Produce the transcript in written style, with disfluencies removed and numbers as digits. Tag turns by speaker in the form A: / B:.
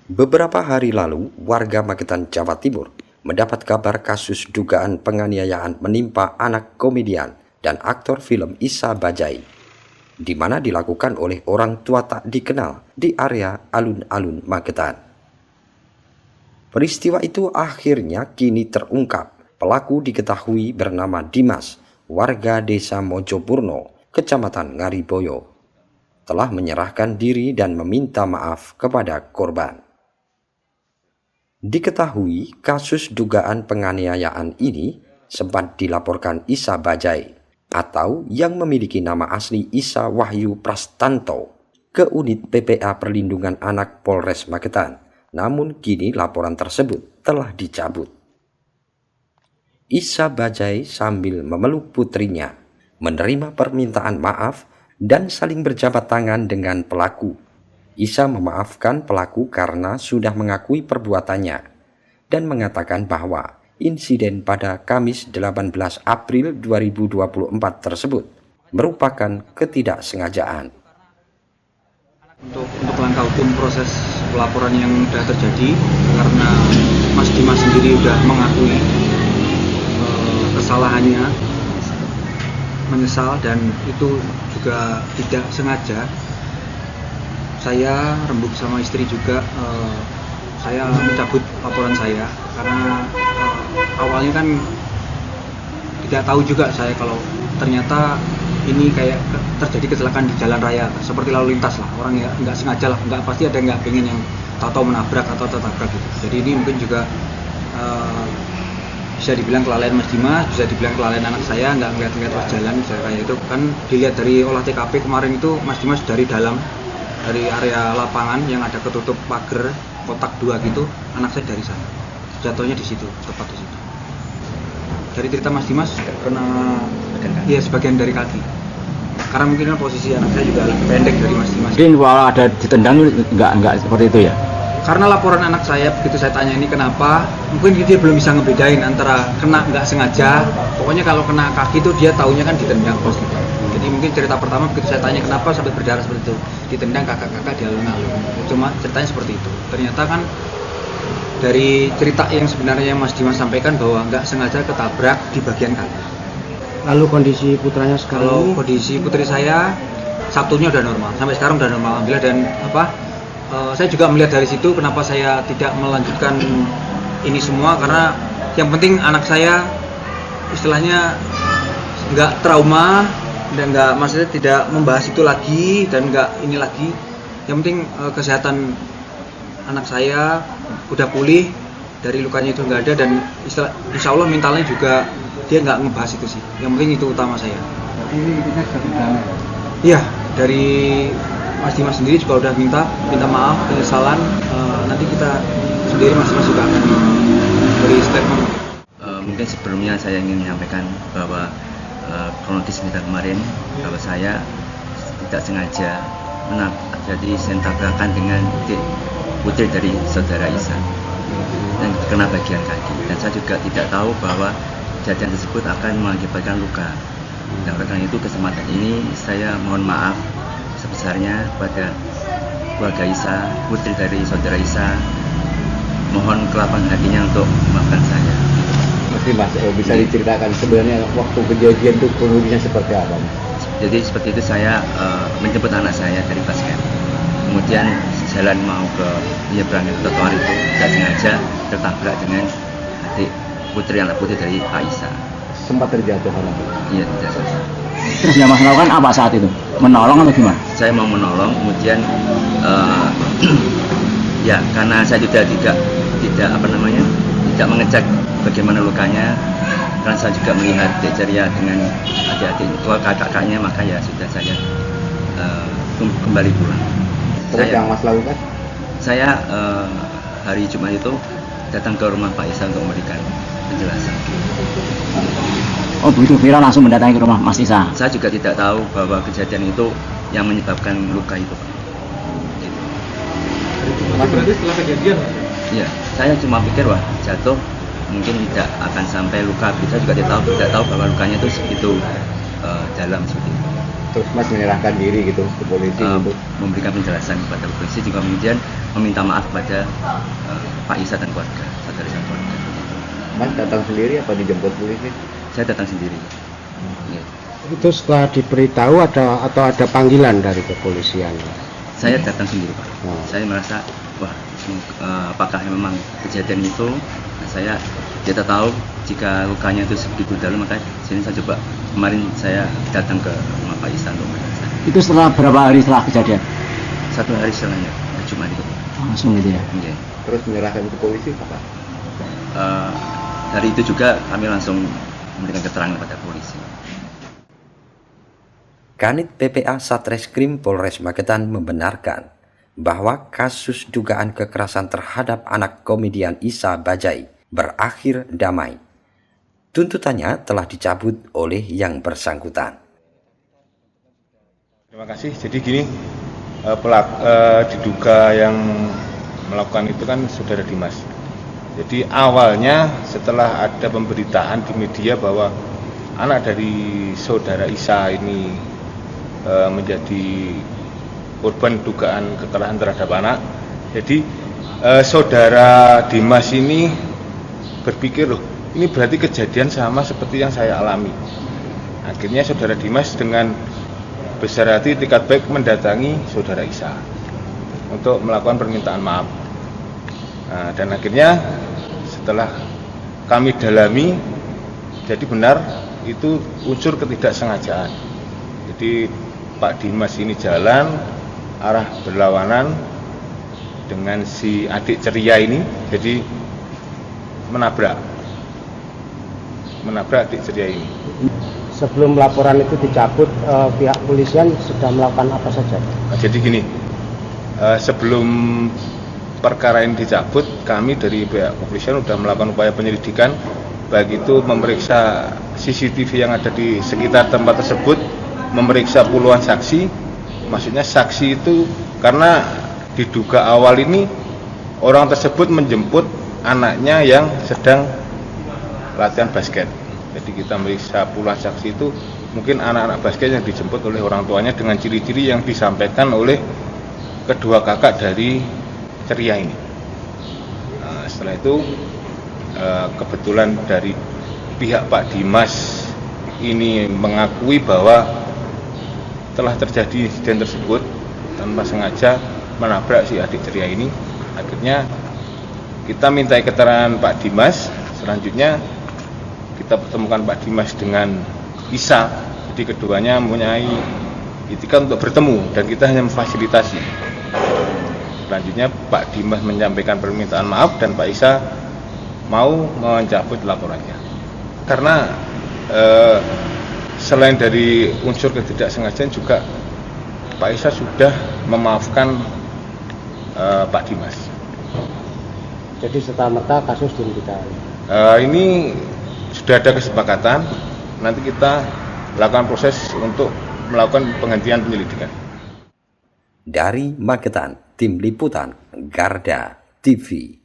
A: Beberapa hari lalu, warga Magetan, Jawa Timur mendapat kabar kasus dugaan penganiayaan menimpa anak komedian dan aktor film Isa Bajai, di mana dilakukan oleh orang tua tak dikenal di area alun-alun Magetan. Peristiwa itu akhirnya kini terungkap. Pelaku diketahui bernama Dimas, warga desa Mojopurno, Kecamatan Ngariboyo, telah menyerahkan diri dan meminta maaf kepada korban. Diketahui kasus dugaan penganiayaan ini sempat dilaporkan Isa Bajai atau yang memiliki nama asli Isa Wahyu Prastanto ke unit PPA Perlindungan Anak Polres Magetan. Namun kini laporan tersebut telah dicabut. Isa Bajai sambil memeluk putrinya menerima permintaan maaf dan saling berjabat tangan dengan pelaku. Isa memaafkan pelaku karena sudah mengakui perbuatannya dan mengatakan bahwa insiden pada Kamis 18 April 2024 tersebut merupakan ketidaksengajaan.
B: Untuk langkah hukum proses pelaporan yang sudah terjadi, karena Mas Dimas sendiri sudah mengakui kesalahannya, menyesal dan itu juga tidak sengaja. Saya rembuk sama istri juga, saya mencabut laporan saya karena awalnya kan tidak tahu juga saya kalau ternyata ini kayak terjadi kecelakaan di jalan raya seperti lalu lintas lah, orang ya nggak sengaja lah, nggak pasti ada nggak pengen yang tahu menabrak atau tertabrak gitu. Jadi ini mungkin juga bisa dibilang kelalaian Mas Dimas, bisa dibilang kelalaian anak saya, nggak ngeliat pas jalan jalan raya itu kan dilihat dari olah TKP kemarin itu Mas Dimas dari dalam, dari area lapangan yang ada ketutup pagar kotak 2 gitu, anak saya dari sana jatuhnya di situ, tepat di situ. Dari cerita Mas Dimas kena ya sebagian dari kaki, karena mungkin posisi anak saya juga lebih pendek dari Mas Dimas.
C: Mungkin kalau ada ditendang nggak seperti itu ya?
B: Karena laporan anak saya begitu saya tanya ini kenapa, mungkin dia belum bisa ngebedain antara kena nggak sengaja. Pokoknya kalau kena kaki itu dia taunya kan ditendang bos gitu. Jadi mungkin cerita pertama begitu saya tanya kenapa sampai berdarah seperti itu, ditendang kakak-kakak di alun-alun. Cuma ceritanya seperti itu. Ternyata kan dari cerita yang sebenarnya Mas Dimas sampaikan bahwa nggak sengaja ketabrak di bagian kaki.
D: Lalu kondisi putranya sekarang?
B: Kalau kondisi putri saya Sabtunya udah normal, sampai sekarang udah normal alhamdulillah. Dan saya juga melihat dari situ kenapa saya tidak melanjutkan ini semua, karena yang penting anak saya istilahnya nggak trauma dan nggak, maksudnya tidak membahas itu lagi dan nggak ini lagi. Yang penting kesehatan anak saya udah pulih dari lukanya itu nggak ada, dan insya Allah mentalnya juga dia nggak ngebahas itu sih. Yang penting itu utama saya. Iya, dari Mas Dimas sendiri juga udah minta maaf, penyesalan. Nanti kita sendiri Mas Dimas juga akan beri statement.
E: Mungkin sebelumnya saya ingin menyampaikan bahwa kronologis cerita kemarin bahwa saya tidak sengaja jadi tabrakan dengan putri dari saudara Isa dan kena bagian kaki, dan saya juga tidak tahu bahwa kejadian tersebut akan mengakibatkan luka. Dan oleh karena itu kesempatan ini saya mohon maaf sebesarnya kepada keluarga Isa, putri dari saudara Isa. Mohon kelapangan hatinya untuk memaafkan saya.
C: Mesti Mas, bisa diceritakan sebenarnya waktu kejadian itu kronologisnya seperti apa?
E: Jadi seperti itu, saya menjemput anak saya dari basket. Kemudian jalan mau ke menyeberang trotoar itu tidak sengaja tertabrak dengan adik anak putri dari Pak Isa.
C: Sempat terjatuh kan?
E: Iya, tidak sengaja.
C: Terus yang Mas lakukan apa saat itu? Menolong atau gimana?
E: Saya mau menolong, kemudian ya karena saya tidak tidak mengecek bagaimana lukanya, karena saya juga melihat dia ceria dengan adik-adik kakak-kakaknya, maka ya sudah saya kembali pulang.
C: Terus yang Mas lakukan?
E: Saya hari Jumat itu datang ke rumah Pak Isa untuk memberikan penjelasan.
C: Oh begitu, Vira langsung mendatangi ke rumah Mas Isa?
E: Saya juga tidak tahu bahwa kejadian itu yang menyebabkan luka itu, Pak. Gitu.
D: Mas berarti setelah kejadian?
E: Iya, saya cuma pikir wah jatuh mungkin tidak akan sampai luka. Saya juga tidak tahu bahwa lukanya itu segitu dalam seperti itu.
C: Terus Mas menyerahkan diri gitu ke polisi gitu.
E: memberikan penjelasan kepada polisi, juga kemudian meminta maaf kepada Pak Isa dan keluarga, saudara dan keluarga.
C: Mas datang sendiri apa dijemput polisi?
E: Saya datang sendiri. Ya.
D: Itu setelah diberitahu atau ada panggilan dari kepolisian?
E: Saya datang sendiri, Pak.
D: Oh.
E: Saya merasa, wah, apakah memang kejadian itu? Saya tidak tahu jika lukanya itu sebegitu dalam, maka sini saya coba. Kemarin saya datang ke rumah Pak Isa untuk meriksa.
F: Itu setelah berapa hari setelah kejadian?
E: 1 hari setelahnya, Jumat itu.
F: Langsung gitu ya?
E: Oke.
C: Terus menyerahkan ke polisi apa?
E: Dari itu juga kami langsung memberikan keterangan kepada polisi.
A: Kanit PPA Satreskrim Polres Magetan membenarkan bahwa kasus dugaan kekerasan terhadap anak komedian Isa Bajai berakhir damai. Tuntutannya telah dicabut oleh yang bersangkutan.
G: Terima kasih. Jadi gini, diduga yang melakukan itu kan saudara Dimas. Jadi awalnya setelah ada pemberitaan di media bahwa anak dari saudara Isa ini menjadi korban dugaan kekerasan terhadap anak. Jadi saudara Dimas ini berpikir, loh, ini berarti kejadian sama seperti yang saya alami. Akhirnya saudara Dimas dengan besar hati itikat baik mendatangi saudara Isa untuk melakukan permintaan maaf. Nah, dan akhirnya setelah kami dalami, jadi benar itu unsur ketidaksengajaan. Jadi Pak Dimas ini jalan arah berlawanan dengan si adik ceria ini, jadi menabrak adik ceria ini.
D: Sebelum laporan itu dicabut, pihak polisian sudah melakukan apa saja?
G: Nah, jadi gini, sebelum perkara ini dicabut, kami dari pihak kepolisian sudah melakukan upaya penyelidikan, baik itu memeriksa CCTV yang ada di sekitar tempat tersebut, memeriksa puluhan saksi. Maksudnya saksi itu karena diduga awal ini orang tersebut menjemput anaknya yang sedang latihan basket. Jadi kita meriksa puluhan saksi itu mungkin anak-anak basket yang dijemput oleh orang tuanya dengan ciri-ciri yang disampaikan oleh kedua kakak dari ceria ini. Nah, setelah itu kebetulan dari pihak Pak Dimas ini mengakui bahwa telah terjadi insiden tersebut tanpa sengaja menabrak si adik ceria ini. Akhirnya kita minta keterangan Pak Dimas. Selanjutnya kita pertemukan Pak Dimas dengan Isa. Jadi keduanya mempunyai itikat untuk bertemu dan kita hanya memfasilitasi. Selanjutnya Pak Dimas menyampaikan permintaan maaf dan Pak Isa mau mencabut laporannya. Karena selain dari unsur ketidaksengajaan juga Pak Isa sudah memaafkan Pak Dimas.
D: Jadi serta-merta kasus dihentikan.
G: Ini sudah ada kesepakatan, nanti kita lakukan proses untuk melakukan penghentian penyelidikan.
A: Dari Magetan, Tim Liputan Garda TV.